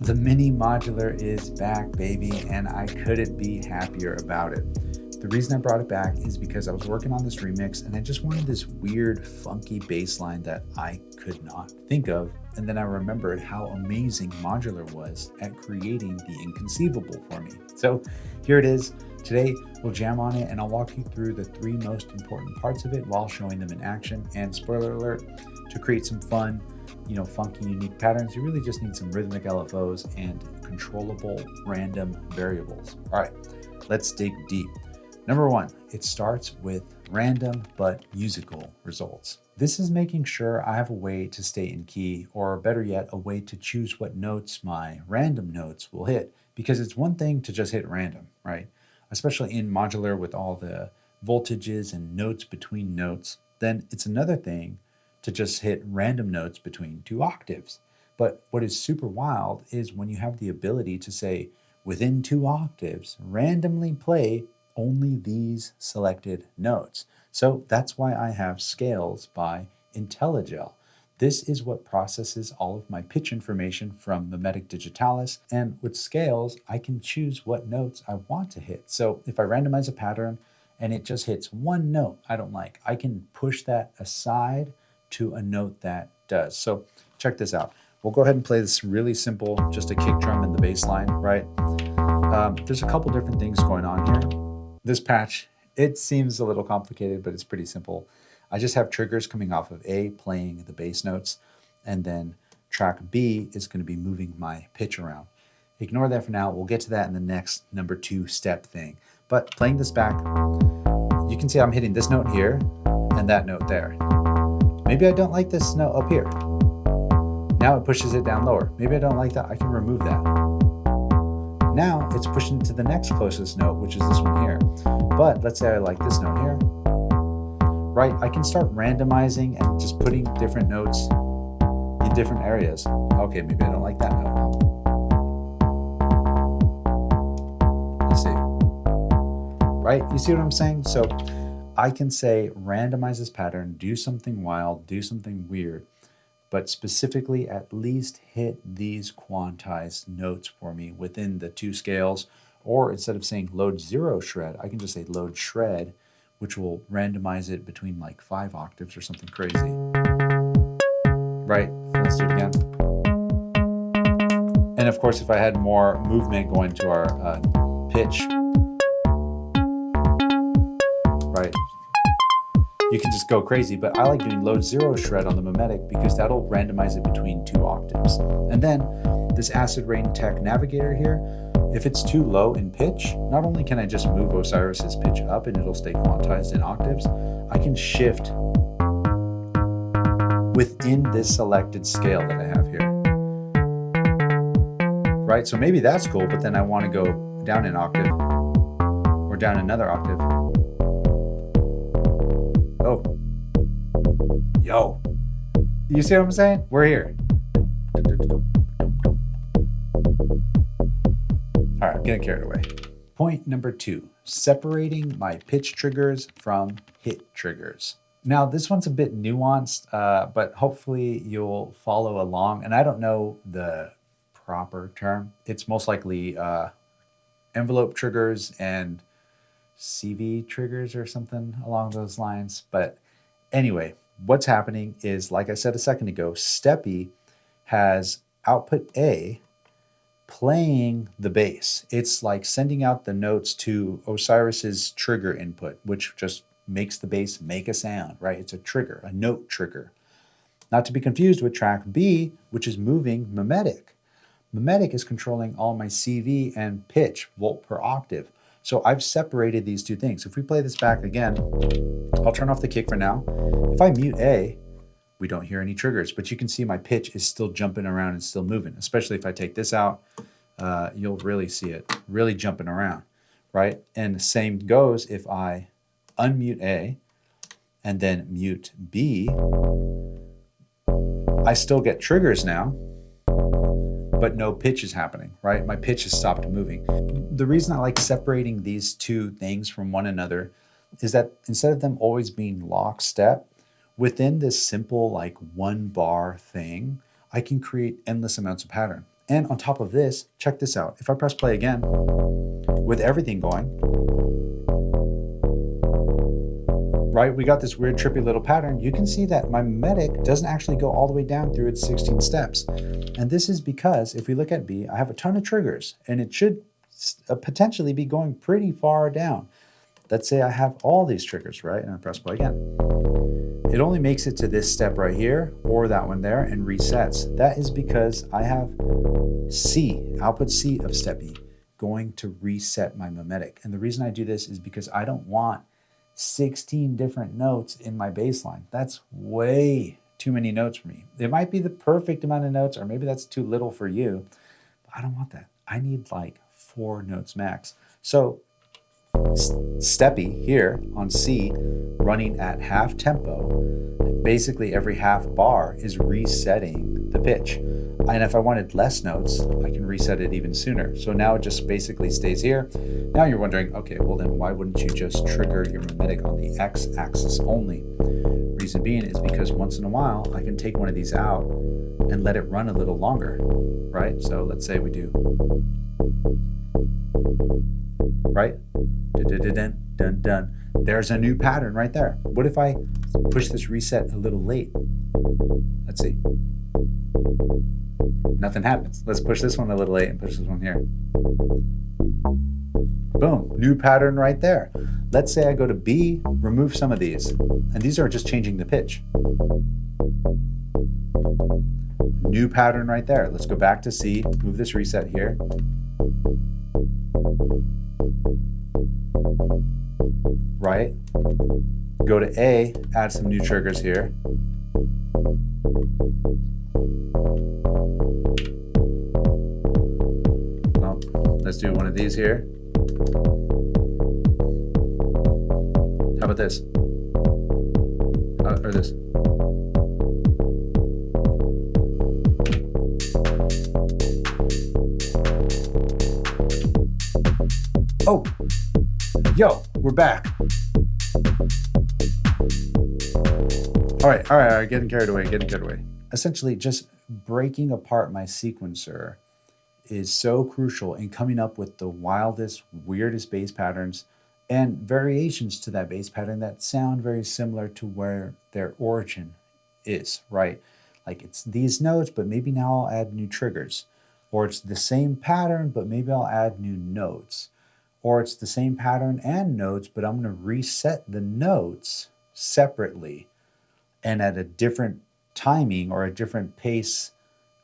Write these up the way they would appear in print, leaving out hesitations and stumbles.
The mini modular is back, baby, and I couldn't be happier about it. The reason I brought it back is because I was working on this remix and I just wanted this weird, funky bass line that I could not think of. And then I remembered how amazing Modular was at creating the inconceivable for me. So here it is. Today, we'll jam on it and I'll walk you through the three most important parts of it while showing them in action. And spoiler alert, to create some fun, funky, unique patterns, you really just need some rhythmic LFOs and controllable random variables. All right, let's dig deep. Number one, it starts with random but musical results. This is making sure I have a way to stay in key, or better yet, a way to choose what notes my random notes will hit, because it's one thing to just hit random, right? Especially in Modular with all the voltages and notes between notes. Then it's another thing to just hit random notes between two octaves. But what is super wild is when you have the ability to say, within two octaves, randomly play only these selected notes. So that's why I have Scales by IntelliGel. This is what processes all of my pitch information from Mimetic Digitalis, and with Scales, I can choose what notes I want to hit. So if I randomize a pattern and it just hits one note I don't like, I can push that aside to a note that does. So check this out. We'll go ahead and play this really simple, just a kick drum and the bass line, right? There's a couple different things going on here. This patch, it seems a little complicated, but it's pretty simple. I just have triggers coming off of A, playing the bass notes, and then track B is going to be moving my pitch around. Ignore that for now. We'll get to that in the next number 2 step thing. But playing this back, you can see I'm hitting this note here and that note there. Maybe I don't like this note up here. Now it pushes it down lower. Maybe I don't like that. I can remove that. Now it's pushing to the next closest note, which is this one here. But let's say I like this note here. Right, I can start randomizing and just putting different notes in different areas. Okay, maybe I don't like that note. Let's see. Right, you see what I'm saying? So I can say randomize this pattern, do something wild, do something weird, but specifically at least hit these quantized notes for me within the 2 scales. Or instead of saying load 0 shred, I can just say load shred, which will randomize it between like 5 octaves or something crazy. Right, let's do it again. And of course, if I had more movement going to our pitch, right, you can just go crazy, but I like doing load 0 shred on the mimetic because that'll randomize it between 2 octaves. And then this Acid Rain Tech Navigator here, if it's too low in pitch, not only can I just move Osiris's pitch up and it'll stay quantized in octaves, I can shift within this selected scale that I have here. Right, so maybe that's cool, but then I want to go down an octave or down another octave. Oh, yo, you see what I'm saying? We're here. All right, I'm getting carried away. Point number 2, separating my pitch triggers from hit triggers. Now, this one's a bit nuanced, but hopefully you'll follow along. And I don't know the proper term. It's most likely envelope triggers and CV triggers or something along those lines. But anyway, what's happening is, like I said a second ago, Steppy has output A playing the bass. It's like sending out the notes to Osiris's trigger input, which just makes the bass make a sound, right? It's a trigger, a note trigger. Not to be confused with track B, which is moving mimetic. Mimetic is controlling all my CV and pitch, volt per octave. So I've separated these two things. If we play this back again, I'll turn off the kick for now. If I mute A, we don't hear any triggers, but you can see my pitch is still jumping around and still moving, especially if I take this out, you'll really see it really jumping around, right? And the same goes if I unmute A and then mute B, I still get triggers now, but no pitch is happening, right? My pitch has stopped moving. The reason I like separating these two things from one another is that instead of them always being lockstep, within this simple like 1 bar thing, I can create endless amounts of pattern. And on top of this, check this out. If I press play again, with everything going, right, we got this weird trippy little pattern. You can see that my mimetic doesn't actually go all the way down through its 16 steps. And this is because if we look at B, I have a ton of triggers and it should potentially be going pretty far down. Let's say I have all these triggers, right? And I press play again. It only makes it to this step right here or that one there and resets. That is because I have C, output C of step E, going to reset my mimetic. And the reason I do this is because I don't want 16 different notes in my bass line. That's way too many notes for me. It might be the perfect amount of notes, or maybe that's too little for you, but I don't want that. I need like 4 notes max. So step E here on C, running at half tempo, basically every half bar is resetting the pitch. And if I wanted less notes, I can reset it even sooner. So now it just basically stays here. Now you're wondering, okay, well then why wouldn't you just trigger your mimetic on the X axis only? Reason being is because once in a while, I can take one of these out and let it run a little longer, right? So let's say we do, right? Dun, dun, dun. There's a new pattern right there. What if I push this reset a little late? Let's see. Nothing happens. Let's push this one a little late and push this one here. Boom, new pattern right there. Let's say I go to B, remove some of these, and these are just changing the pitch. New pattern right there. Let's go back to C, move this reset here. Right? Go to A, add some new triggers here. Well, let's do one of these here. How about this? Or this? Oh, yo, we're back. All right, getting carried away. Essentially, just breaking apart my sequencer is so crucial in coming up with the wildest, weirdest bass patterns and variations to that bass pattern that sound very similar to where their origin is, right? Like it's these notes, but maybe now I'll add new triggers. Or it's the same pattern, but maybe I'll add new notes. Or it's the same pattern and notes, but I'm going to reset the notes separately and at a different timing or a different pace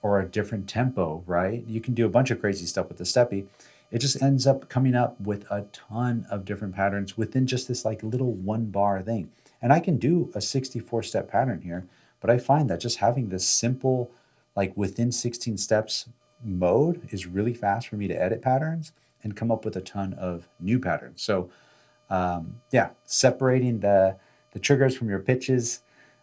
or a different tempo, right? You can do a bunch of crazy stuff with the steppy. It just ends up coming up with a ton of different patterns within just this like little 1 bar thing. And I can do a 64 step pattern here, but I find that just having this simple, like within 16 steps mode is really fast for me to edit patterns and come up with a ton of new patterns. So yeah, separating the triggers from your pitches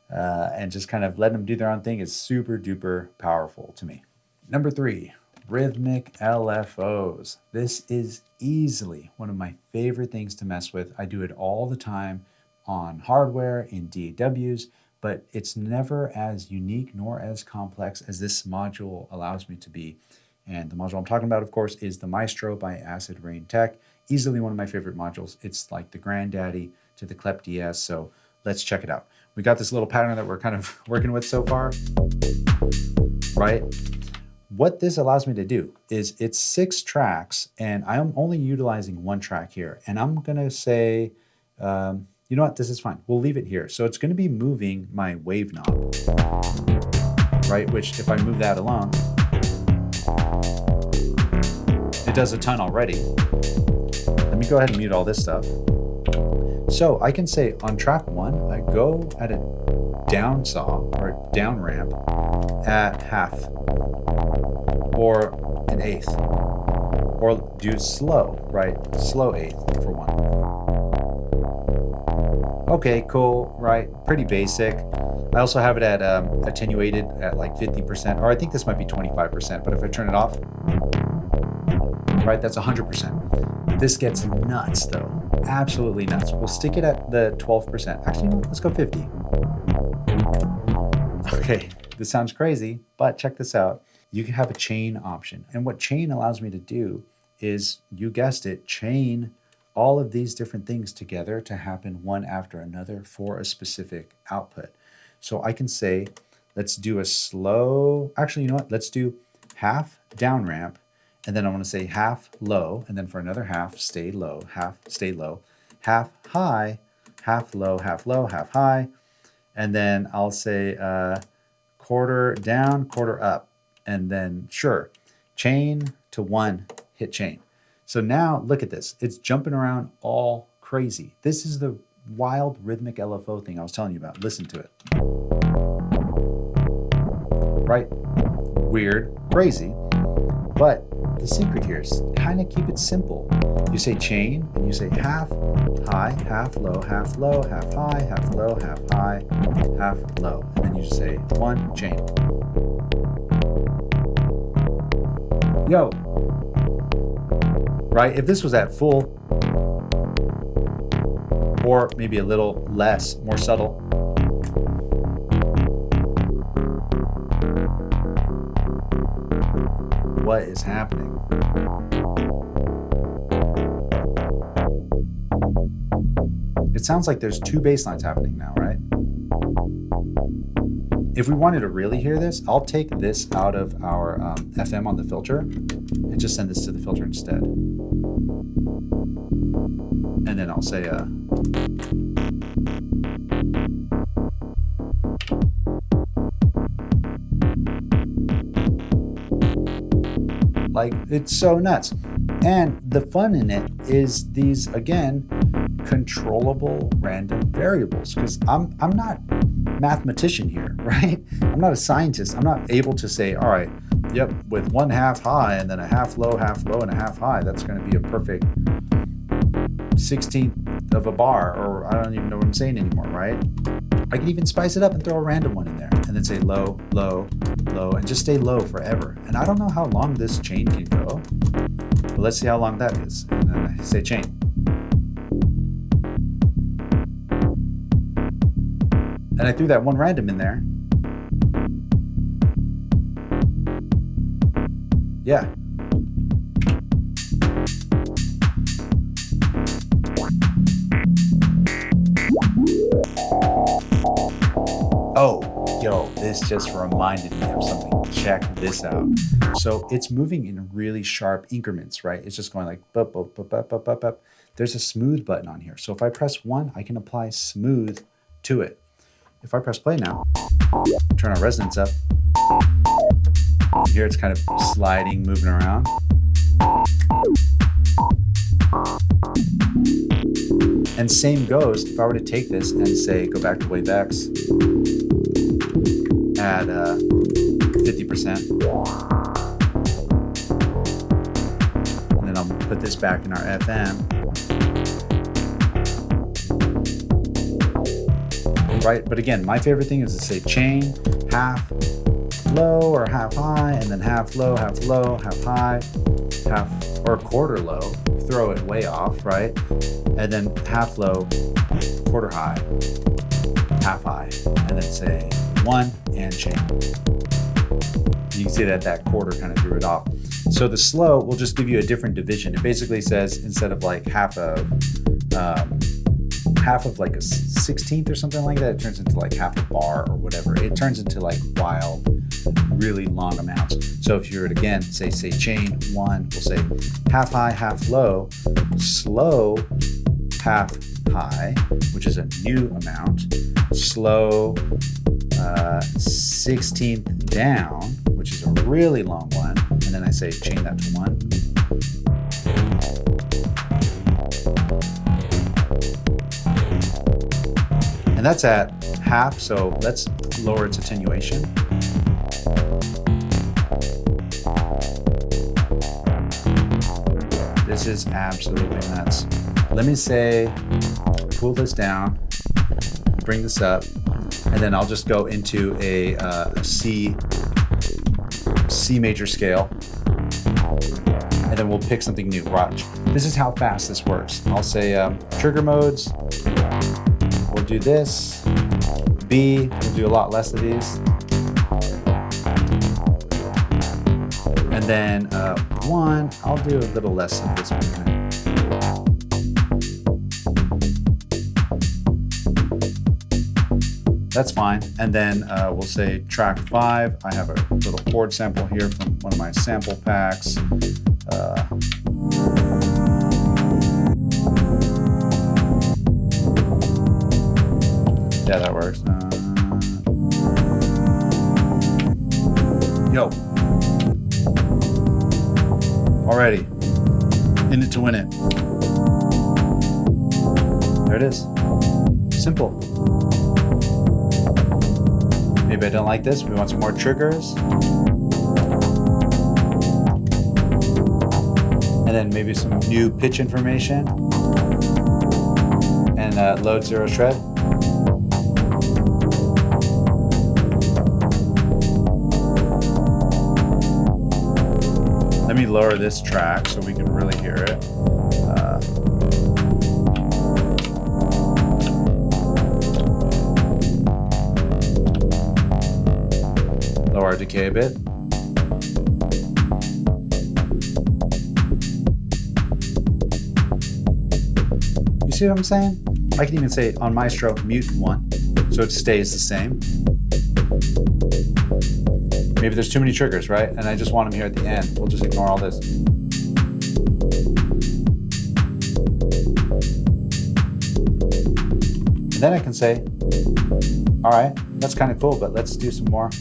and just kind of letting them do their own thing is super duper powerful to me. Number 3, Rhythmic LFOs. This is easily one of my favorite things to mess with. I do it all the time on hardware, in DAWs, but it's never as unique nor as complex as this module allows me to be. And the module I'm talking about, of course, is the Maestro by Acid Rain Tech. Easily one of my favorite modules. It's like the granddaddy to the Klep DS, so let's check it out. We got this little pattern that we're kind of working with so far, right? What this allows me to do is it's 6 tracks, and I'm only utilizing 1 track here. And I'm gonna say, you know what, this is fine. We'll leave it here. So it's gonna be moving my wave knob, right? Which if I move that alone, it does a ton already. Let me go ahead and mute all this stuff. So I can say on track 1, I go at a down saw or down ramp at half or an eighth, or do slow, right? Slow eighth for 1. Okay, cool, right? Pretty basic. I also have it at attenuated at like 50%, or I think this might be 25%, but if I turn it off, right, that's 100%. This gets nuts though, absolutely nuts. We'll stick it at the 12%. Actually, no, let's go 50. Okay, this sounds crazy, but check this out. you can have a chain option. And what chain allows me to do is, you guessed it, chain all of these different things together to happen one after another for a specific output. So I can say, let's do a slow, actually, you know what? Let's do half down ramp, and then I want to say half low, and then for another half, stay low, half stay low, half high, half low, half low, half high, and then I'll say quarter down, quarter up, and then sure, chain to one, hit chain. So now look at this. It's jumping around all crazy. This is the wild rhythmic LFO thing I was telling you about. Listen to it. Right? Weird, crazy. But the secret here is kind of keep it simple. You say chain, and you say half high, half low, half low, half high, half low, half high, half low. And then you just say one, chain. Yo. Right? If this was at full, or maybe a little less, more subtle. What is happening? It sounds like there's two bass lines happening now, right? If we wanted to really hear this, I'll take this out of our FM on the filter and just send this to the filter instead. And then I'll say like, it's so nuts. And the fun in it is these, again, controllable random variables, because I'm not a mathematician here, right? I'm not a scientist. I'm not able to say, all right, yep, with one half high and then a half low, and a half high, that's going to be a perfect 16th of a bar, or I don't even know what I'm saying anymore, right? I can even spice it up and throw a random one in there and then say low, low, low, and just stay low forever. And I don't know how long this chain can go, but let's see how long that is. And then I say chain. And I threw that one random in there. Yeah. Oh, yo, this just reminded me of something. Check this out. So it's moving in really sharp increments, right? It's just going like, bup, bup, bup, bup, bup, bup, bup. There's a smooth button on here. So if I press 1, I can apply smooth to it. If I press play now, turn our resonance up, here it's kind of sliding, moving around. And same goes, if I were to take this and say, go back to wave X, add 50%. And then I'll put this back in our FM. Right, but again, my favorite thing is to say chain, half low or half high, and then half low, half high, half or quarter low, throw it way off, right? And then half low, quarter high, half high, and then say 1 and chain. You can see that that quarter kind of threw it off. So the slow will just give you a different division. It basically says, instead of like half of like a 16th or something like that, it turns into like half a bar or whatever. It turns into like wild, really long amounts. So if you were to again say chain 1, we'll say half high, half low, slow, half high, which is a new amount, slow 16th down, which is a really long one, and then I say chain that to 1. And that's at half, so let's lower its attenuation. This is absolutely nuts. Let me say, pull this down, bring this up, and then I'll just go into a C major scale, and then we'll pick something new. Watch. This is how fast this works. I'll say trigger modes. We'll do this. B, we'll do a lot less of these. And then one, I'll do a little less of this movement. That's fine. And then we'll say track 5. I have a little chord sample here from one of my sample packs. Yeah, that works. Yo. Already. In it to win it. There it is. Simple. Maybe I don't like this. We want some more triggers. And then maybe some new pitch information. And load 0 shred. Let me lower this track so we can really hear it. Lower our decay a bit. You see what I'm saying? I can even say on Maestro, mute 1, so it stays the same. Maybe there's too many triggers, right? And I just want them here at the end. We'll just ignore all this. And then I can say, all right, that's kind of cool, but let's do some more.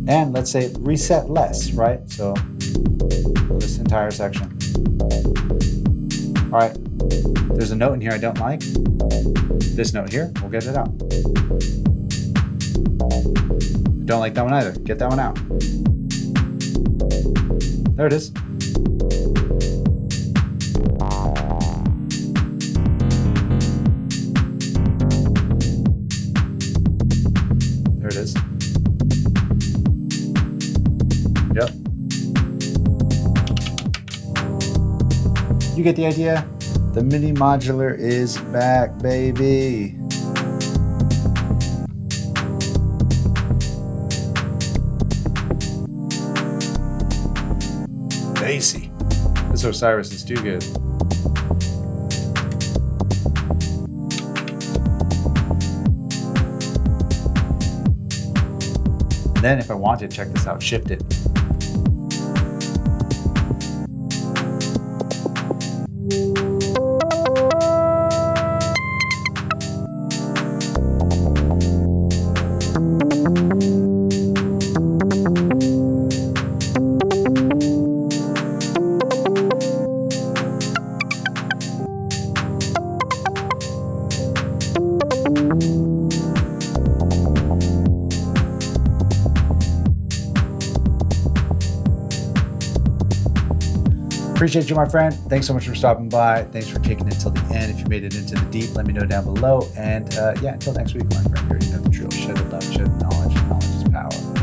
And let's say reset less, right? So this entire section. All right, there's a note in here I don't like. This note here, we'll get it out. Don't like that one either. Get that one out. There it is. There it is. Yep. You get the idea? The mini modular is back, baby. Bassy. This Osiris is too good. Then if I want to, check this out, shift it. Appreciate you, my friend. Thanks so much for stopping by. Thanks for taking it till the end. If you made it into the deep, let me know down below. And yeah, until next week, my friend, you already know the drill. Share the love, share the knowledge. Knowledge is power.